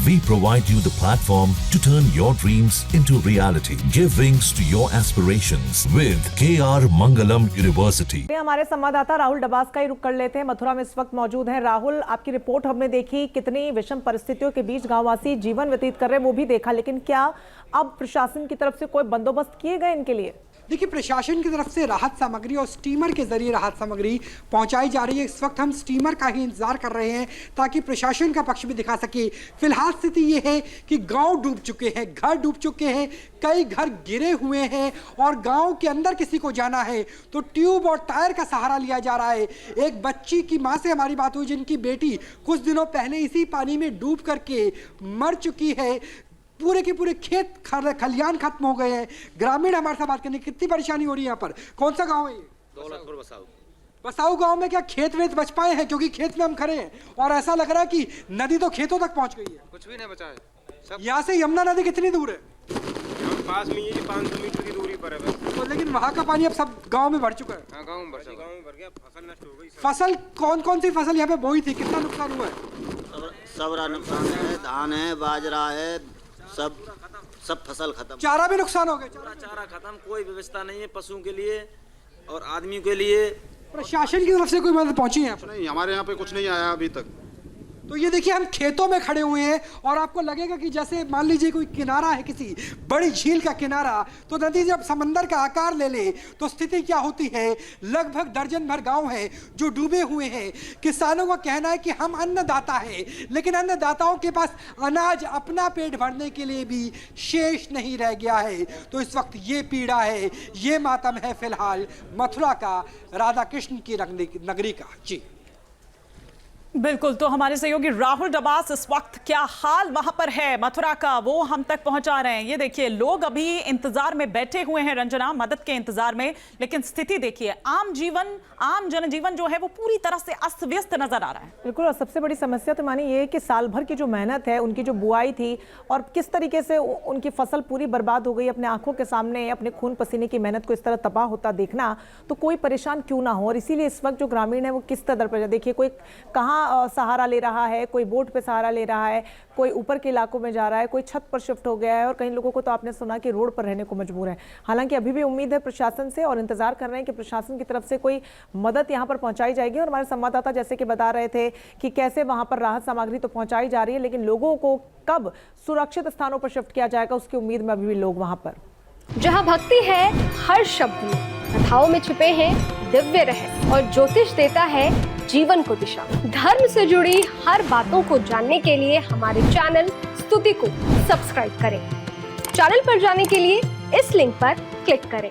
We provide you the platform to turn your dreams into reality. Give wings to your aspirations with KR Mangalam University. हमारे संवाददाता राहुल डबास का ही रुख कर लेते हैं। मथुरा में इस वक्त मौजूद हैं। राहुल, आपकी रिपोर्ट हमने देखी, कितनी विषम परिस्थितियों के बीच गांववासी जीवन व्यतीत कर रहे हैं वो भी देखा, लेकिन क्या अब प्रशासन की तरफ से कोई बंदोबस्त किए गए इनके लिए? देखिए, प्रशासन की तरफ से राहत सामग्री और स्टीमर के जरिए राहत सामग्री पहुंचाई जा रही है। इस वक्त हम स्टीमर का ही इंतजार कर रहे हैं ताकि प्रशासन का पक्ष भी दिखा सके। फिलहाल स्थिति ये है कि गांव डूब चुके हैं, घर डूब चुके हैं, कई घर गिरे हुए हैं और गांव के अंदर किसी को जाना है तो ट्यूब और टायर का सहारा लिया जा रहा है। एक बच्ची की मां से हमारी बात हुई जिनकी बेटी कुछ दिनों पहले इसी पानी में डूब करके मर चुकी है। पूरे के पूरे खेत खलियान खत्म हो गए हैं। ग्रामीण हमारे साथ बात करने, कितनी परेशानी हो रही है यहाँ पर? कौन सा गांव है ये? दौलतपुर बसाऊ। बसाऊ गांव में क्या खेत वेत बच पाए हैं? क्योंकि खेत में हम खड़े हैं और ऐसा लग रहा है कि नदी तो खेतों तक पहुंच गई है। कुछ भी नहीं बचा है सब। यहाँ से यमुना नदी कितनी दूर है? पास में ये 500 मीटर की दूरी पर है बस। तो लेकिन वहाँ का पानी अब सब गाँव में भर चुका है। हाँ, गाँव में भर गया, फसल नष्ट हो गई। फसल कौन कौन सी फसल यहाँ पे बोई थी? कितना नुकसान हुआ है? सब नुकसान है, धान है, बाजरा है, सब फसल खत्म। चारा भी नुकसान हो गया। चारा खत्म, कोई व्यवस्था नहीं है पशुओं के लिए और आदमियों के लिए। प्रशासन की तरफ से कोई मदद पहुंची है? नहीं, हमारे यहाँ पे कुछ नहीं आया अभी तक। तो ये देखिए, हम खेतों में खड़े हुए हैं और आपको लगेगा कि जैसे मान लीजिए कोई किनारा है, किसी बड़ी झील का किनारा, तो नदी जब समंदर का आकार ले ले तो स्थिति क्या होती है। लगभग दर्जन भर गांव हैं जो डूबे हुए हैं। किसानों का कहना है कि हम अन्नदाता हैं, लेकिन अन्नदाताओं के पास अनाज अपना पेट भरने के लिए भी शेष नहीं रह गया है। तो इस वक्त ये पीड़ा है, ये मातम है फिलहाल मथुरा का, राधा कृष्ण की नगरी का। जी बिल्कुल, तो हमारे सहयोगी राहुल डबास इस वक्त क्या हाल वहां पर है मथुरा का वो हम तक पहुंचा रहे हैं। ये देखिए, लोग अभी इंतजार में बैठे हुए हैं रंजना, मदद के इंतजार में, लेकिन स्थिति देखिए, आम जनजीवन जो है वो पूरी तरह से अस्त व्यस्त नजर आ रहा है। बिल्कुल, और सबसे बड़ी समस्या तो मानी ये है कि साल भर की जो मेहनत है, उनकी जो बुआई थी और किस तरीके से उनकी फसल पूरी बर्बाद हो गई। अपने आंखों के सामने अपने खून पसीने की मेहनत को इस तरह तबाह होता देखना, तो कोई परेशान क्यों ना हो। और इसीलिए इस वक्त जो ग्रामीण है वो किस तरह पर, देखिए कोई कहाँ सहारा ले रहा है, कोई बोट पे सहारा ले रहा है, कोई ऊपर के इलाकों में जा रहा है, कोई छत पर शिफ्ट हो गया है और कई लोगों को तो आपने सुना कि रोड पर रहने को मजबूर है। हालांकि अभी भी उम्मीद है प्रशासन से और इंतजार कर रहे हैं कि प्रशासन की तरफ से कोई मदद यहां पर पहुंचाई जाएगी। और हमारे संवाददाता जैसे कि बता रहे थे कि कैसे वहां पर राहत सामग्री तो पहुंचाई जा रही है, लेकिन लोगों को कब सुरक्षित स्थानों पर शिफ्ट किया जाएगा उसकी उम्मीद में अभी भी लोग वहां पर। जहाँ भक्ति है हर शब्द में, कथाओं में छिपे हैं दिव्य रहस्य और ज्योतिष देता है जीवन को दिशा। धर्म से जुड़ी हर बातों को जानने के लिए हमारे चैनल स्तुति को सब्सक्राइब करें। चैनल पर जाने के लिए इस लिंक पर क्लिक करें।